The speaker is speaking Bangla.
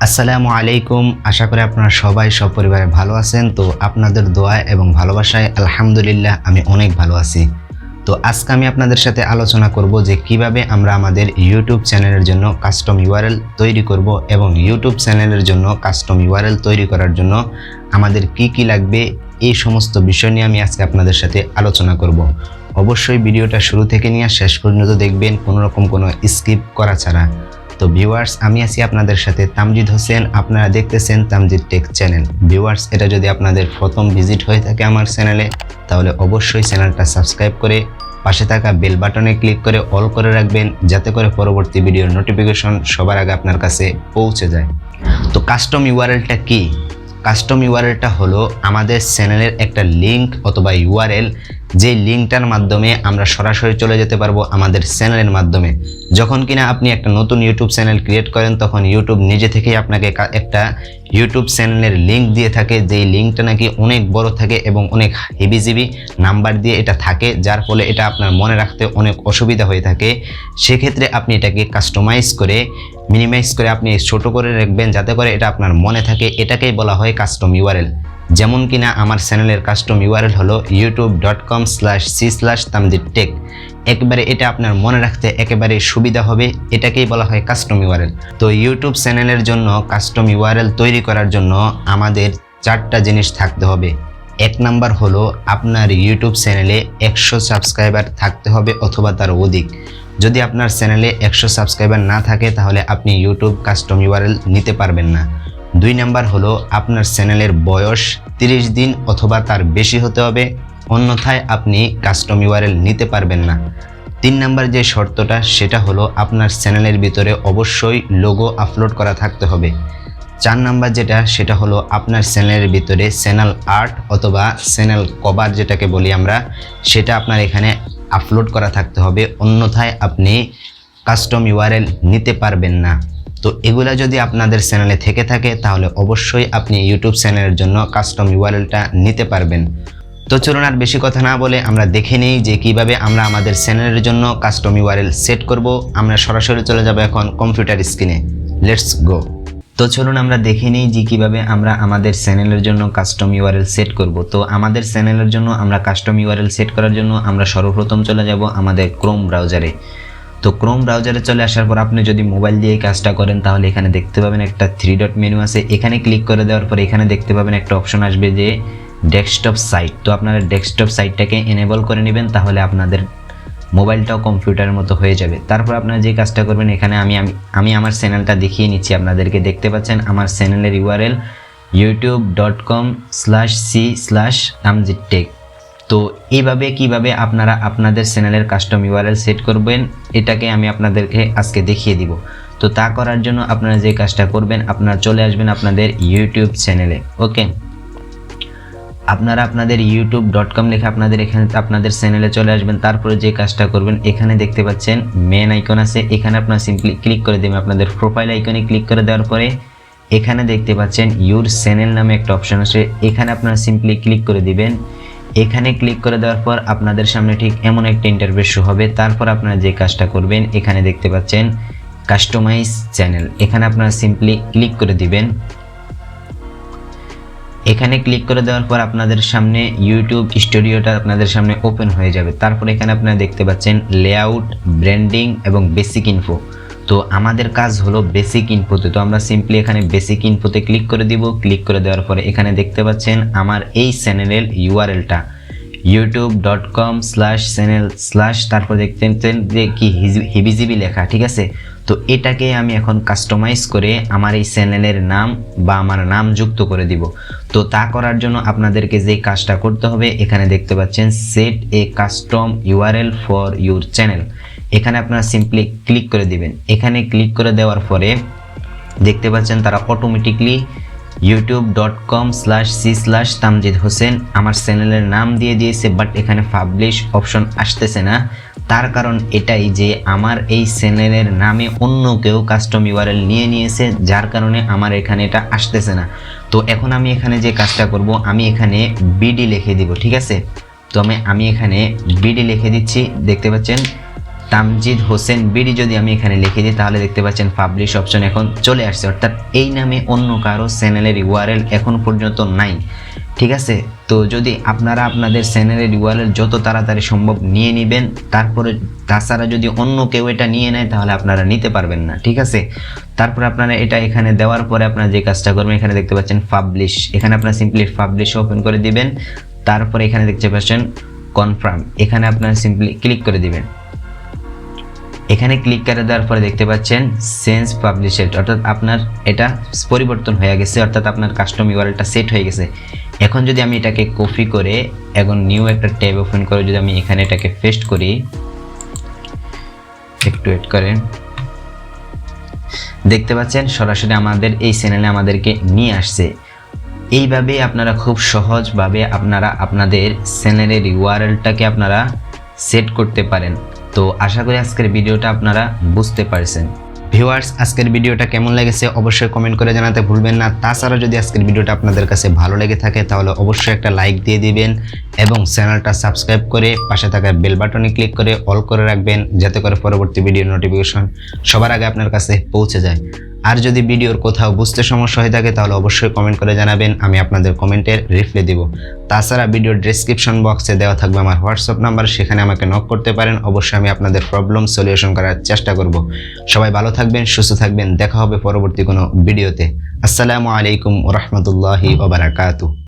আসসালামু আলাইকুম। আশা করি আপনারা সবাই সপরিবারে ভালো আছেন। তো আপনাদের দোয়া এবং ভালোবাসায় আলহামদুলিল্লাহ আমি অনেক ভালো আছি। তো আজকে আমি আপনাদের সাথে আলোচনা করব যে কিভাবে আমরা আমাদের ইউটিউব চ্যানেলের জন্য কাস্টম ইউআরএল তৈরি করব এবং ইউটিউব চ্যানেলের জন্য কাস্টম ইউআরএল তৈরি করার জন্য আমাদের কি লাগবে, এই সমস্ত বিষয় নিয়ে আমি আজকে আপনাদের সাথে আলোচনা করব। অবশ্যই ভিডিওটা শুরু থেকে নিয়ে শেষ পর্যন্ত দেখবেন, কোনো রকম কোনো স্কিপ করা ছাড়া। তো ভিউয়ার্স, আমি আছি আপনাদের সাথে তামজিদ হোসেন। আপনারা দেখতেছেন তামজিদ টেক চ্যানেল। ভিউয়ার্স, এটা যদি আপনাদের প্রথম ভিজিট হয়ে থাকে আমার চ্যানেলে, তাহলে অবশ্যই চ্যানেলটা সাবস্ক্রাইব করে পাশে থাকা বেল বাটনে ক্লিক করে অল করে রাখবেন, যাতে করে পরবর্তী ভিডিওর নোটিফিকেশন সবার আগে আপনার কাছে পৌঁছে যায়। তো কাস্টম ইউআরএলটা কি? কাস্টম ইউআরএলটা হলো আমাদের চ্যানেলের একটা লিঙ্ক অথবা ইউআরএল, যে লিঙ্কটার মাধ্যমে আমরা সরাসরি চলে যেতে পারবো আমাদের চ্যানেলের মাধ্যমে। যখন কিনা আপনি একটা নতুন ইউটিউব চ্যানেল ক্রিয়েট করেন, তখন ইউটিউব নিজে থেকেই আপনাকে একটা ইউটিউব চ্যানেলের লিঙ্ক দিয়ে থাকে, যেই লিঙ্কটা নাকি অনেক বড় থাকে এবং অনেক হেভিজিবি নাম্বার দিয়ে এটা থাকে, যার ফলে এটা আপনার মনে রাখতে অনেক অসুবিধা হয়ে থাকে। সেক্ষেত্রে আপনি এটাকে কাস্টমাইজ করে মিনিমাইজ করে আপনি ছোট করে রাখবেন, যাতে করে এটা আপনার মনে থাকে। এটাকেই বলা হয় কাস্টম ইউআরএল। যেমন কিনা আমার চ্যানেলের কাস্টম ইউআরএল হলো youtube.com/c/tamjidtech। একবারে এটা আপনার মনে রাখতে একেবারে সুবিধা হবে, এটাকেই বলা হয় কাস্টম ইউআরএল। তো ইউটিউব চ্যানেলের জন্য কাস্টম ইউআরএল তৈরি করার জন্য আমাদের 4টা জিনিস থাকতে হবে। 1 নাম্বার হলো আপনার ইউটিউব চ্যানেলে 100 সাবস্ক্রাইবার থাকতে হবে অথবা তার অধিক। যদি আপনার চ্যানেলে 100 সাবস্ক্রাইবার না থাকে, তাহলে আপনি ইউটিউব কাস্টম ইউআরএল নিতে পারবেন না। 2 নাম্বার হলো আপনার চ্যানেলের বয়স 30 দিন অথবা তার বেশি হতে হবে, অন্যথায় আপনি কাস্টম ইউআরএল নিতে পারবেন না। 3 নাম্বার যে শর্তটা, সেটা হলো আপনার চ্যানেলের ভিতরে অবশ্যই লোগো আপলোড করা থাকতে হবে। 4 নাম্বার যেটা, সেটা হলো আপনার চ্যানেলের ভিতরে চ্যানেল আর্ট অথবা চ্যানেল কভার যেটাকে বলি আমরা, সেটা আপনার এখানে আপলোড করা থাকতে হবে, অন্যথায় আপনি কাস্টম ইউআরএল নিতে পারবেন না। তো এগুলা যদি আপনাদের চ্যানেলে থেকে থাকে, তাহলে অবশ্যই আপনি ইউটিউব চ্যানেলের জন্য কাস্টম ইউআরএলটা নিতে পারবেন। তো চলুন আর বেশি কথা না বলে আমরা দেখে নিই যে কিভাবে আমরা আমাদের চ্যানেলের জন্য কাস্টম ইউআরএল সেট করব। আমরা সরাসরি চলে যাব এখন কম্পিউটার স্ক্রিনে। Let's go. তো চলুন আমরা দেখে নিই যে কিভাবে আমরা আমাদের চ্যানেলের জন্য কাস্টম ইউআরএল সেট করব। তো আমাদের চ্যানেলের জন্য আমরা কাস্টম ইউআরএল সেট করার জন্য আমরা সর্বপ্রথম চলে যাব আমাদের ক্রোম ব্রাউজারে। তো ক্রোম ব্রাউজারে চলে আসার পর আপনি যদি মোবাইল দিয়ে কাজটা করেন, তাহলে এখানে দেখতে পাবেন একটা 3 ডট মেনু আছে। এখানে ক্লিক করে দেওয়ার পর এখানে দেখতে পাবেন একটা অপশন আসবে যে ডেস্কটপ সাইট। তো আপনারা ডেস্কটপ সাইটটাকে এনেবল করে নেবেন, তাহলে আপনাদের মোবাইলটাও কম্পিউটারের মতো হয়ে যাবে। তারপর আপনারা যে কাজটা করবেন, এখানে আমি আমার চ্যানেলটা দেখিয়ে নিচ্ছি আপনাদেরকে। দেখতে পাচ্ছেন আমার চ্যানেলের ইউআরএল youtube.com/c/tamjidtech। তো এইভাবে কিভাবে আপনারা আপনাদের চ্যানেলের কাস্টম ইউআরএল সেট করবেন, এটাকে আমি আপনাদেরকে আজকে দেখিয়ে দিব। তো তা করার জন্য আপনারা যে কাজটা করবেন, আপনারা চলে আসবেন আপনাদের ইউটিউব চ্যানেলে। ওকে, আপনারা আপনাদের youtube.com লিখে আপনাদের চ্যানেলে চলে আসবেন। তারপরে যে কাজটা করবেন, এখানে দেখতে পাচ্ছেন মেন আইকন আছে, এখানে আপনারা সিম্পলি ক্লিক করে দেবেন। আপনাদের প্রোফাইল আইকনে ক্লিক করে দেওয়ার পরে এখানে দেখতে পাচ্ছেন ইউর চ্যানেল নামে একটা অপশন আছে, এখানে আপনারা সিম্পলি ক্লিক করে দিবেন। এখানে ক্লিক করে দেওয়ার পর আপনাদের সামনে ঠিক এমন একটা ইন্টারফেস শো হবে। তারপর আপনারা যে কাজটা করবেন, এখানে দেখতে পাচ্ছেন কাস্টমাইজ চ্যানেল, এখানে আপনারা সিম্পলি ক্লিক করে দিবেন। এখানে ক্লিক করে দেওয়ার পর আপনাদের সামনে ইউটিউব স্টুডিওটা আপনাদের সামনে ওপেন হয়ে যাবে। তারপর এখানে আপনারা দেখতে পাচ্ছেন লেআউট, ব্র্যান্ডিং এবং বেসিক ইনফো। তো আমাদের কাজ হলো বেসিক ইনফোতে। তো আমরা সিম্পলি এখানে বেসিক ইনফোতে ক্লিক করে দিব। ক্লিক করে দেওয়ার পরে এখানে দেখতে পাচ্ছেন আমার এই চ্যানেলের ইউআরএলটা youtube.com/channel/ তারপর দেখতেন যে কি হিবিজিবি লেখা, ঠিক আছে। তো এটাকে আমি এখন কাস্টমাইজ করে আমার এই চ্যানেলের নাম বা আমার নাম যুক্ত করে দিব। তো তা করার জন্য আপনাদেরকে যে কাজটা করতে হবে, এখানে দেখতে পাচ্ছেন set A custom URL for your channel, এখানে আপনারা সিম্পলি ক্লিক করে দিবেন। এখানে ক্লিক করে দেওয়ার পরে দেখতে পাচ্ছেন তারা অটোমেটিকলি youtube.com/c/tamjid হোসেন আমার চ্যানেলের নাম দিয়ে দিয়েছে, বাট এখানে পাবলিশ অপশন আসতেছে না। তার কারণ এটাই যে আমার এই চ্যানেলের নামে অন্য কেউ কাস্টম ইউআরএল নিয়ে নিয়েছে, যার কারণে আমার এখানে এটা আসতেছে না। তো এখন আমি এখানে যে কাজটা করব, আমি এখানে বিডি লিখে দিব, ঠিক আছে। তো আমি এখানে বিডি লিখে দিচ্ছি। দেখতে পাচ্ছেন তামজিদ হোসেন বিডি যদি আমি এখানে লিখে দিই তাহলে দেখতে পাচ্ছেন পাবলিশ অপশন এখন চলে আসছে, অর্থাৎ এই নামে অন্য কারো চ্যানেলের ইউআরএল এখন পর্যন্ত নাই। ঠিক আছে, তো যদি আপনারা আপনাদের চ্যানেলের ইউআরএল যত তাড়াতাড়ি সম্ভব নিয়ে নেবেন, তারপরে তাছাড়া যদি অন্য কেউ এটা নিয়ে নেয় তাহলে আপনারা নিতে পারবেন না। ঠিক আছে, তারপর আপনারা এটা এখানে দেওয়ার পরে আপনারা যে কাজটা করবেন, এখানে দেখতে পাচ্ছেন পাবলিশ, এখানে আপনারা সিম্পলি পাবলিশ ওপেন করে দিবেন। তারপরে এখানে দেখতে পাচ্ছেন কনফার্ম, এখানে আপনারা সিম্পলি ক্লিক করে দিবেন। এখানে ক্লিক করে দেওয়ার পরে দেখতে পাচ্ছেন চেঞ্জ পাবলিশেড, অর্থাৎ আপনার এটা পরিবর্তন হয়ে গেছে, অর্থাৎ আপনার কাস্টম ইউআরএলটা সেট হয়ে গেছে। এখন যদি আমি এটাকে কপি করে এখন নিউ একটা ট্যাব ওপেন করে যদি আমি এখানে এটাকে পেস্ট করি, একটু ওয়েট করেন, দেখতে পাচ্ছেন সরাসরি আমাদের এই চ্যানেলে আমাদেরকে নিয়ে আসছে। এইভাবে আপনারা খুব সহজভাবে আপনারা আপনাদের চ্যানেলের ইউআরএলটাকে আপনারা সেট করতে পারেন। তো আশা করি আজকের ভিডিওটা আপনারা বুঝতে পারছেন। ভিউয়ার্স, আজকের ভিডিওটা কেমন লেগেছে অবশ্যই কমেন্ট করে জানাতে ভুলবেন না। তাছাড়া যদি আজকের ভিডিওটা আপনাদের কাছে ভালো লেগে থাকে তাহলে অবশ্যই একটা লাইক দিয়ে দিবেন এবং চ্যানেলটা সাবস্ক্রাইব করে পাশে থাকা বেল বাটনে ক্লিক করে অল করে রাখবেন, যাতে করে পরবর্তী ভিডিও নোটিফিকেশন সবার আগে আপনার কাছে পৌঁছে যায়। আর যদি ভিডিওর কোথাও বুঝতে সমস্যা হয়ে থাকে তাহলে অবশ্যই কমেন্ট করে জানাবেন, আমি আপনাদের কমেন্টের রিপ্লাই দেব। তাছাড়া ভিডিওর ডেসক্রিপশন বক্সে দেওয়া থাকবে আমার হোয়াটসঅ্যাপ নাম্বার, সেখানে আমাকে নক করতে পারেন। অবশ্যই আমি আপনাদের প্রবলেম সলিউশন করার চেষ্টা করব। সবাই ভালো থাকবেন, সুস্থ থাকবেন, দেখা হবে পরবর্তী কোনো ভিডিওতে। আসসালামু আলাইকুম ওয়া রাহমাতুল্লাহি ওয়া বারাকাতুহু।